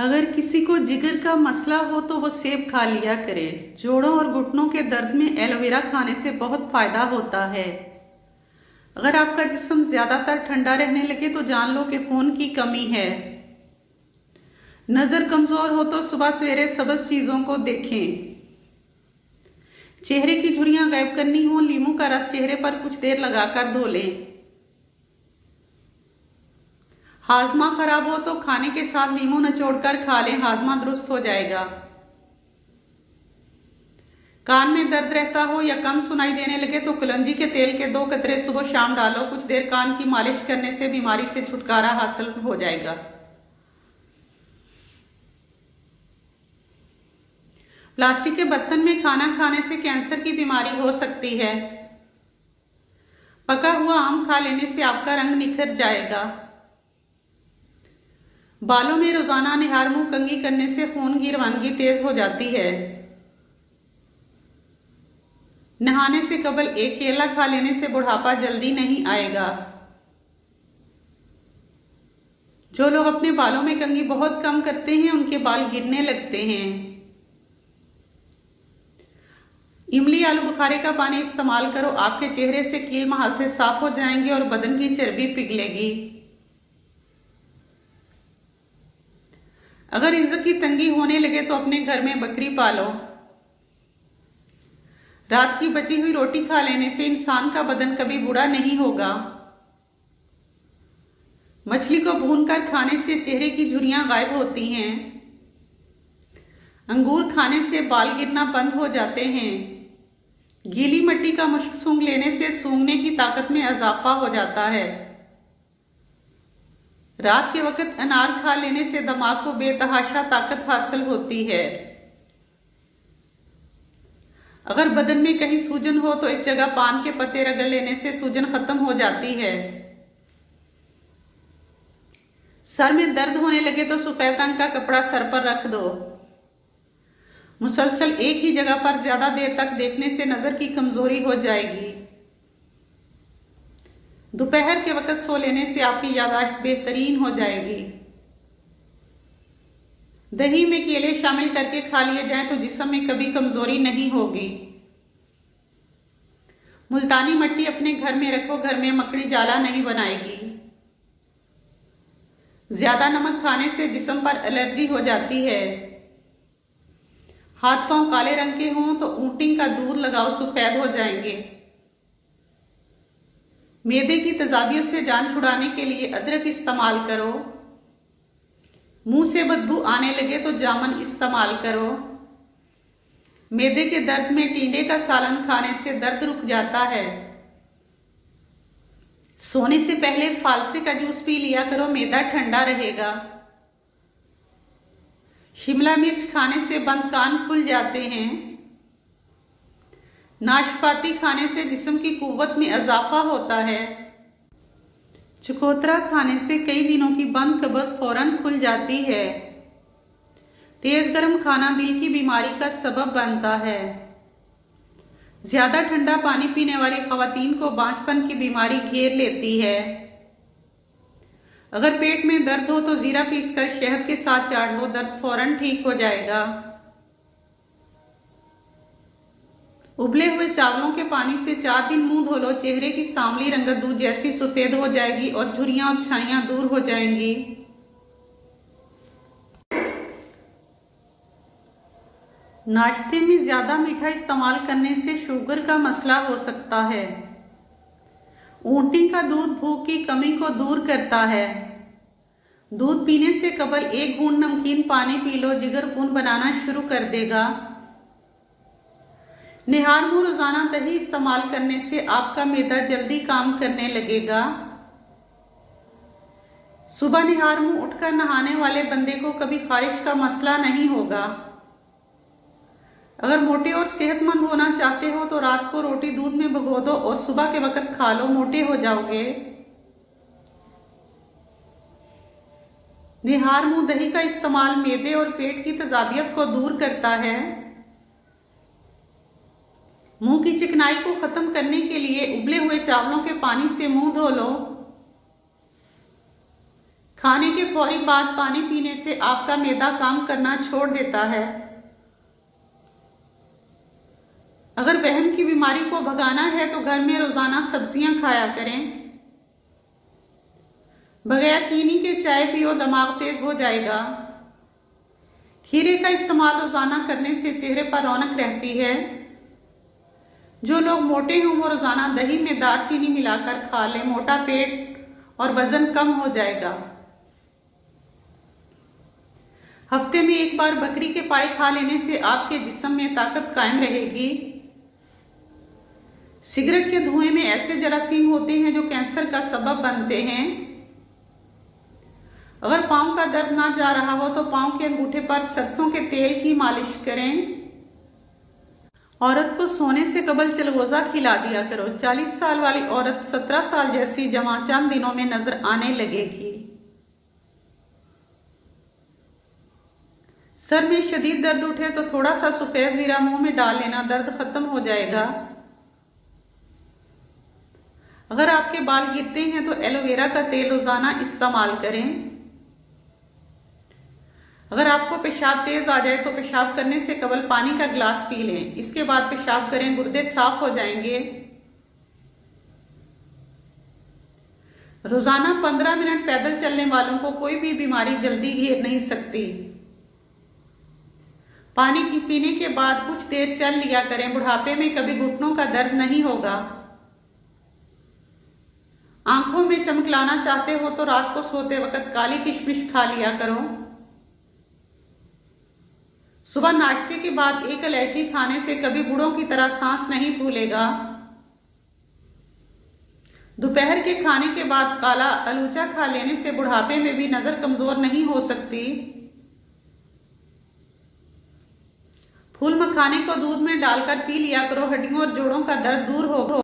अगर किसी को जिगर का मसला हो तो वो सेब खा लिया करे। जोड़ों और घुटनों के दर्द में एलोवेरा खाने से बहुत फायदा होता है। अगर आपका जिस्म ज्यादातर ठंडा रहने लगे तो जान लो कि खून की कमी है। नजर कमजोर हो तो सुबह सवेरे सब्ज चीजों को देखें। चेहरे की झुर्रियां गायब करनी हो, लीमू का रस चेहरे पर कुछ देर लगाकर धो लें। हाजमा खराब हो तो खाने के साथ नींबू निचोड़कर खा लें, हाजमा दुरुस्त हो जाएगा। कान में दर्द रहता हो या कम सुनाई देने लगे तो कलंजी के तेल के 2 कतरे सुबह शाम डालो। कुछ देर कान की मालिश करने से बीमारी से छुटकारा हासिल हो जाएगा। प्लास्टिक के बर्तन में खाना खाने से कैंसर की बीमारी हो सकती है। पका हुआ आम खा लेने से आपका रंग निखर जाएगा। बालों में रोजाना निहार मुंह कंघी करने से खून की रवानगी तेज हो जाती है। नहाने से कबल एक केला खा लेने से बुढ़ापा जल्दी नहीं आएगा। जो लोग अपने बालों में कंघी बहुत कम करते हैं उनके बाल गिरने लगते हैं। इमली आलू बुखारे का पानी इस्तेमाल करो, आपके चेहरे से कील मुहासे साफ हो जाएंगे और बदन की चर्बी पिघलेगी। अगर रिज़्क की तंगी होने लगे तो अपने घर में बकरी पालो। रात की बची हुई रोटी खा लेने से इंसान का बदन कभी बूढ़ा नहीं होगा। मछली को भूनकर खाने से चेहरे की झुर्रियां गायब होती हैं। अंगूर खाने से बाल गिरना बंद हो जाते हैं। गीली मिट्टी का मुश्क सूंघ लेने से सूंघने की ताकत में इजाफा हो जाता है। रात के वक्त अनार खा लेने से दिमाग को बेतहाशा ताकत हासिल होती है। अगर बदन में कहीं सूजन हो तो इस जगह पान के पत्ते रगड़ लेने से सूजन खत्म हो जाती है। सर में दर्द होने लगे तो सफेद रंग का कपड़ा सर पर रख दो। मुसलसल एक ही जगह पर ज्यादा देर तक देखने से नजर की कमजोरी हो जाएगी। दोपहर के वक्त सो लेने से आपकी याददाश्त बेहतरीन हो जाएगी। दही में केले शामिल करके खा लिए जाएं तो जिस्म में कभी कमजोरी नहीं होगी। मुल्तानी मिट्टी अपने घर में रखो, घर में मकड़ी जाला नहीं बनाएगी। ज्यादा नमक खाने से जिस्म पर एलर्जी हो जाती है। हाथ पांव काले रंग के हों तो ऊंटी का दूध लगाओ, सफेद हो जाएंगे। मैदे की तेजाबियत से जान छुड़ाने के लिए अदरक इस्तेमाल करो। मुंह से बदबू आने लगे तो जामुन इस्तेमाल करो। मैदे के दर्द में टिंडे का सालन खाने से दर्द रुक जाता है। सोने से पहले फालसे का जूस पी लिया करो, मैदा ठंडा रहेगा। शिमला मिर्च खाने से बंद कान खुल जाते हैं। नाशपाती खाने से जिस्म की कुव्वत में इजाफा होता है। चकोतरा खाने से कई दिनों की बंद कब्ज फौरन खुल जाती है। तेज गर्म खाना दिल की बीमारी का सबब बनता है। ज्यादा ठंडा पानी पीने वाली खवातीन को बांझपन की बीमारी घेर लेती है। अगर पेट में दर्द हो तो जीरा पीसकर शहद के साथ चाट लो, दर्द फौरन ठीक हो जाएगा। उबले हुए चावलों के पानी से 4 दिन मुंह धो लो, चेहरे की सांवली रंगत दूध जैसी सफेद हो जाएगी और झुर्रियां और छाइयां दूर हो जाएंगी। नाश्ते में ज्यादा मीठा इस्तेमाल करने से शुगर का मसला हो सकता है। ऊंटी का दूध भूख की कमी को दूर करता है। दूध पीने से कबल 1 घूंट नमकीन पानी पी लो, जिगर खून बनाना शुरू कर देगा। निहार मुंह रोजाना दही इस्तेमाल करने से आपका मैदा जल्दी काम करने लगेगा। सुबह निहार मुंह उठकर नहाने वाले बंदे को कभी खारिश का मसला नहीं होगा। अगर मोटे और सेहतमंद होना चाहते हो तो रात को रोटी दूध में भिगो दो और सुबह के वक्त खा लो, मोटे हो जाओगे। निहार मुंह दही का इस्तेमाल मैदे और पेट की तेजाबियत को दूर करता है। मुंह की चिकनाई को खत्म करने के लिए उबले हुए चावलों के पानी से मुंह धो लो। खाने के फौरी बाद पानी पीने से आपका मैदा काम करना छोड़ देता है। अगर वहम की बीमारी को भगाना है तो घर में रोजाना सब्जियां खाया करें। बगैर चीनी के चाय पियो, दिमाग तेज हो जाएगा। खीरे का इस्तेमाल रोजाना करने से चेहरे पर रौनक रहती है। जो लोग मोटे हों वो रोजाना दही में दालचीनी मिलाकर खा लें, मोटा पेट और वजन कम हो जाएगा। हफ्ते में एक बार बकरी के पाए खा लेने से आपके जिस्म में ताकत कायम रहेगी। सिगरेट के धुएं में ऐसे जरासीम होते हैं जो कैंसर का सबब बनते हैं। अगर पांव का दर्द ना जा रहा हो तो पांव के अंगूठे पर सरसों के तेल की मालिश करें। औरत को सोने से कबल चलगोजा खिला दिया करो। 40 साल वाली औरत 17 साल जैसी जवां चंद दिनों में नजर आने लगेगी। सर में शदीद दर्द उठे तो थोड़ा सा सफेद जीरा मुंह में डाल लेना, दर्द खत्म हो जाएगा। अगर आपके बाल गिरते हैं तो एलोवेरा का तेल रोजाना इस्तेमाल करें। अगर आपको पेशाब तेज आ जाए तो पेशाब करने से कबल पानी का गिलास पी लें, इसके बाद पेशाब करें, गुर्दे साफ हो जाएंगे। रोजाना 15 मिनट पैदल चलने वालों को कोई भी बीमारी जल्दी घेर नहीं सकती। पानी पीने के बाद कुछ देर चल लिया करें, बुढ़ापे में कभी घुटनों का दर्द नहीं होगा। आंखों में चमक लाना चाहते हो तो रात को सोते वक्त काली किशमिश खा लिया करो। सुबह नाश्ते के बाद एक इलायची खाने से कभी बूढ़ों की तरह सांस नहीं फूलेगा। दोपहर के खाने के बाद काला अलूचा खा लेने से बुढ़ापे में भी नजर कमजोर नहीं हो सकती। फूल मखाने को दूध में डालकर पी लिया करो, हड्डियों और जोड़ों का दर्द दूर होगा।